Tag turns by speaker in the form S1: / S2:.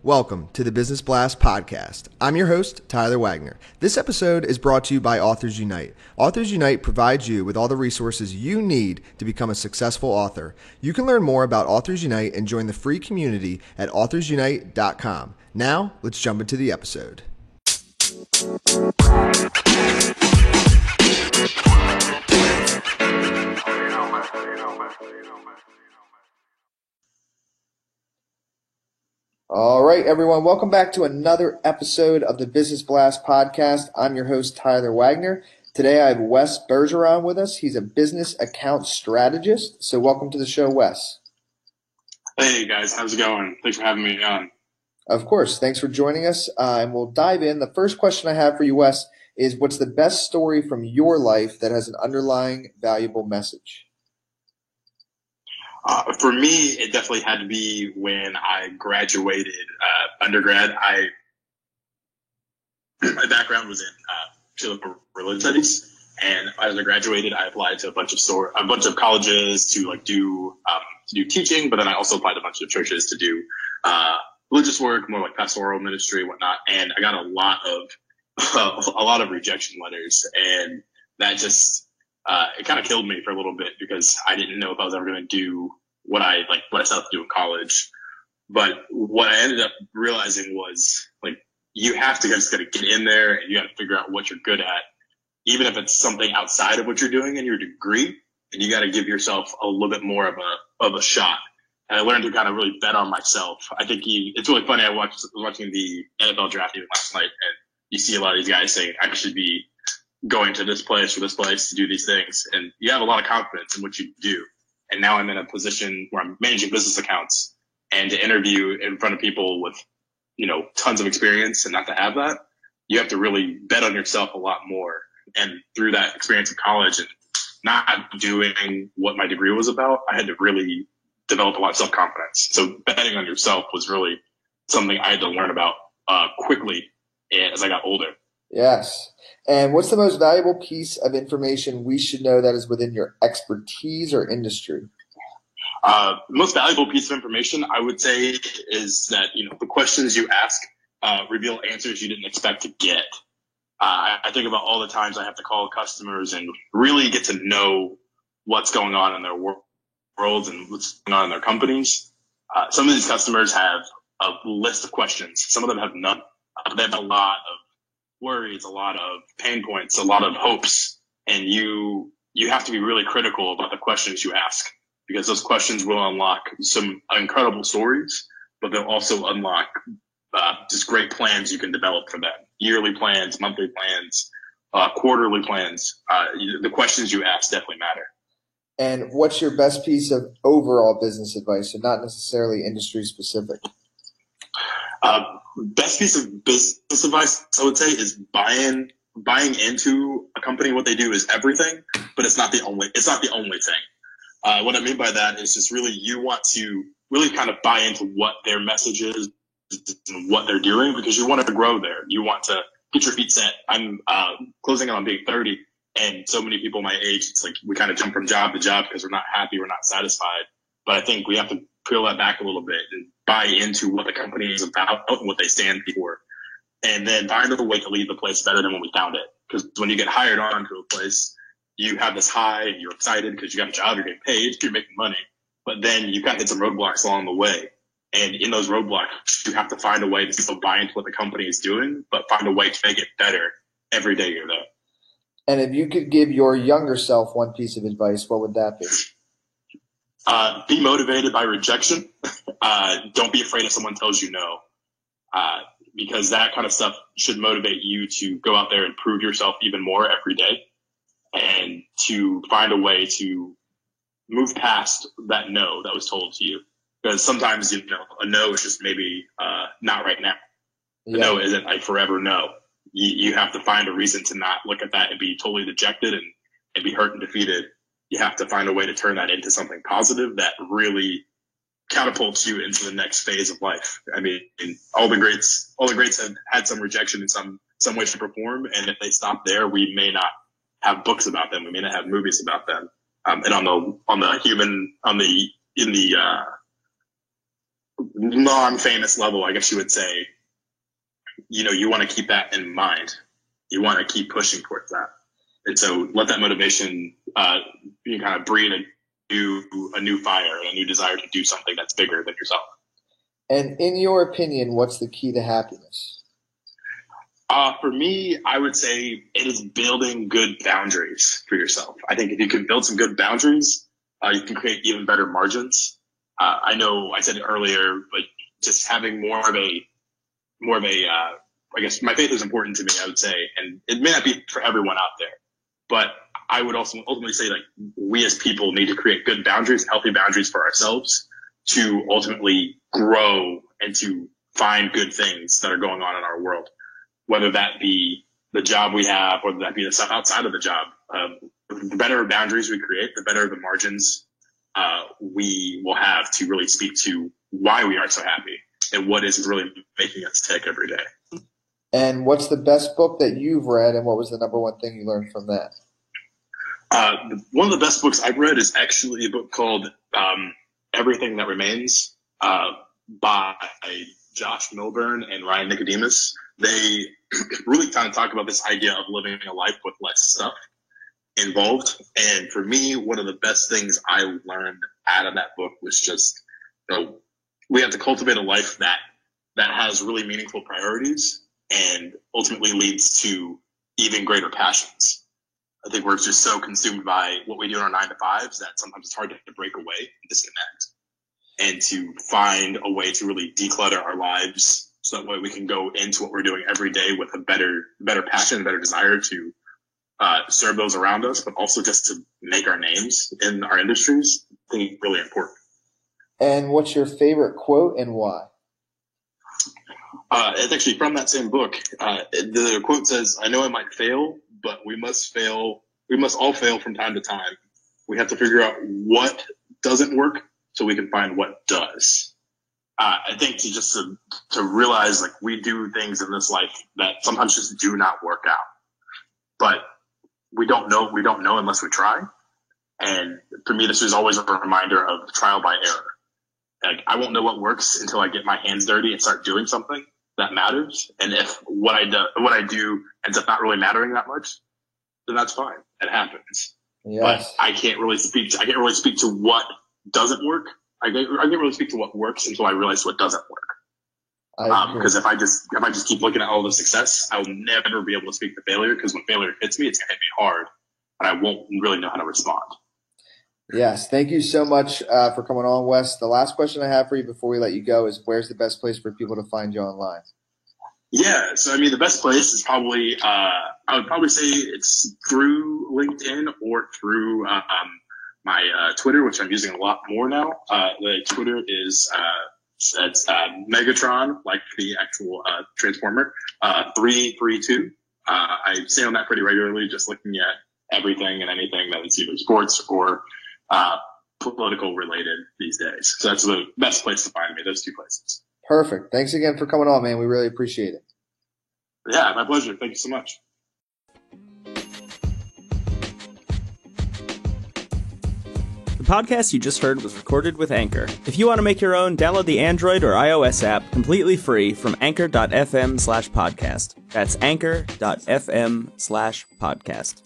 S1: Welcome to the Business Blast podcast. I'm your host, Tyler Wagner. This episode is brought to you by Authors Unite. Authors Unite provides you with all the resources you need to become a successful author. You can learn more about Authors Unite and join the free community at authorsunite.com. Now, let's jump into the episode. All right, everyone. Welcome back to another episode of the Business Blast podcast. I'm your host, Tyler Wagner. Today, I have Wes Bergeron with us. He's a business account strategist. So welcome to the show, Wes.
S2: Hey, guys. How's it going? Thanks for having me on.
S1: Of course. Thanks for joining us. And we'll dive in. The first question I have for you, Wes, is what's the best story from your life that has an underlying valuable message?
S2: For me, it definitely had to be when I graduated undergrad. My background was in religion studies, and as I graduated, I applied to a bunch of colleges to do teaching, but then I also applied to a bunch of churches to do religious work, more like pastoral ministry and whatnot. And I got a lot of rejection letters, and that just it kind of killed me for a little bit because I didn't know if I was ever going to do what I set out to do in college. But what I ended up realizing was you have to just gotta get in there and you got to figure out what you're good at, even if it's something outside of what you're doing in your degree, and you got to give yourself a little bit more of a shot. And I learned to kind of really bet on myself. I think it's really funny. I was watching the NFL draft even last night, and you see a lot of these guys saying, I should be going to this place or this place to do these things. And you have a lot of confidence in what you do. And now I'm in a position where I'm managing business accounts, and to interview in front of people with, tons of experience and not to have that, you have to really bet on yourself a lot more. And through that experience in college and not doing what my degree was about, I had to really develop a lot of self-confidence. So betting on yourself was really something I had to learn about quickly as I got older.
S1: Yes. And what's the most valuable piece of information we should know that is within your expertise or industry?
S2: The most valuable piece of information, I would say, is that, the questions you ask reveal answers you didn't expect to get. I think about all the times I have to call customers and really get to know what's going on in their worlds and what's going on in their companies. Some of these customers have a list of questions. Some of them have none. They have a lot of worries, a lot of pain points, a lot of hopes, and you have to be really critical about the questions you ask, because those questions will unlock some incredible stories, but they'll also unlock just great plans you can develop for them. Yearly plans, monthly plans, quarterly plans. The questions you ask definitely matter.
S1: And what's your best piece of overall business advice, so not necessarily industry specific?
S2: Best piece of business advice, I would say, is buying into a company. What they do is everything, but it's not the only thing. What I mean by that is just really, you want to really kind of buy into what their message is and what they're doing, because you want to grow there. You want to get your feet set. I'm closing in on being 30, and so many people my age, it's like we kind of jump from job to job because we're not happy, we're not satisfied. But I think we have to peel that back a little bit and buy into what the company is about and what they stand for, and then find a way to leave the place better than when we found it. Because when you get hired on to a place, you have this high and you're excited because you got a job, you're getting paid, you're making money, but then you kind of hit some roadblocks along the way. And in those roadblocks, you have to find a way to still buy into what the company is doing, but find a way to make it better every day you're there.
S1: And if you could give your younger self one piece of advice, what would that be?
S2: Be motivated by rejection. Don't be afraid if someone tells you no, because that kind of stuff should motivate you to go out there and prove yourself even more every day, and to find a way to move past that no that was told to you. Because sometimes, a no is just maybe not right now. The no isn't like forever no. You have to find a reason to not look at that and be totally dejected and be hurt and defeated. You have to find a way to turn that into something positive that really catapults you into the next phase of life. I mean, all the greats have had some rejection in some way, shape, or form. And if they stop there, we may not have books about them. We may not have movies about them. And non-famous level, I guess you would say, you want to keep that in mind. You want to keep pushing towards that. And so let that motivation you kind of breed a new fire and a new desire to do something that's bigger than yourself.
S1: And in your opinion, what's the key to happiness?
S2: For me, I would say it is building good boundaries for yourself. I think if you can build some good boundaries, you can create even better margins. I know I said it earlier, but just having more of a, I guess my faith is important to me, I would say, and it may not be for everyone out there, but I would also ultimately say, like, we as people need to create good boundaries, healthy boundaries for ourselves to ultimately grow and to find good things that are going on in our world, whether that be the job we have, whether that be the stuff outside of the job. The better boundaries we create, the better the margins we will have to really speak to why we are so happy and what is really making us tick every day.
S1: And what's the best book that you've read, and what was the number one thing you learned from that?
S2: One of the best books I've read is actually a book called Everything That Remains by Josh Milburn and Ryan Nicodemus. They really kind of talk about this idea of living a life with less stuff involved. And for me, one of the best things I learned out of that book was just, we have to cultivate a life that has really meaningful priorities and ultimately leads to even greater passions. I think we're just so consumed by what we do in our 9-to-5s that sometimes it's hard to break away and disconnect and to find a way to really declutter our lives so that way we can go into what we're doing every day with a better passion, a better desire to serve those around us, but also just to make our names in our industries. I think it's really important.
S1: And what's your favorite quote and why?
S2: It's actually from that same book. The quote says, "I know I might fail, but we must all fail from time to time. We have to figure out what doesn't work so we can find what does." I think to realize, like, we do things in this life that sometimes just do not work out, but we don't know unless we try. And for me, this is always a reminder of trial by error. Like, I won't know what works until I get my hands dirty and start doing something that matters. And if what I do ends up not really mattering that much, then that's fine. It happens. Yes. But I can't really speak to what doesn't work. I can't really speak to what works until I realize what doesn't work. Because if I just keep looking at all the success, I'll never be able to speak to failure, because when failure hits me, it's gonna hit me hard and I won't really know how to respond.
S1: Yes. Thank you so much for coming on, Wes. The last question I have for you before we let you go is, where's the best place for people to find you online?
S2: Yeah. So, I mean, the best place is probably, I would probably say it's through LinkedIn or through my Twitter, which I'm using a lot more now. The Twitter is it's Megatron, like the actual Transformer, 332. I stay on that pretty regularly, just looking at everything and anything that is either sports or political related these days. So that's the best place to find me, those two places.
S1: Perfect. Thanks again for coming on, man. We really appreciate it.
S2: Yeah, my pleasure. Thank you so much.
S3: The podcast you just heard was recorded with Anchor. If you want to make your own, download the Android or iOS app completely free from anchor.fm/podcast. That's anchor.fm/podcast.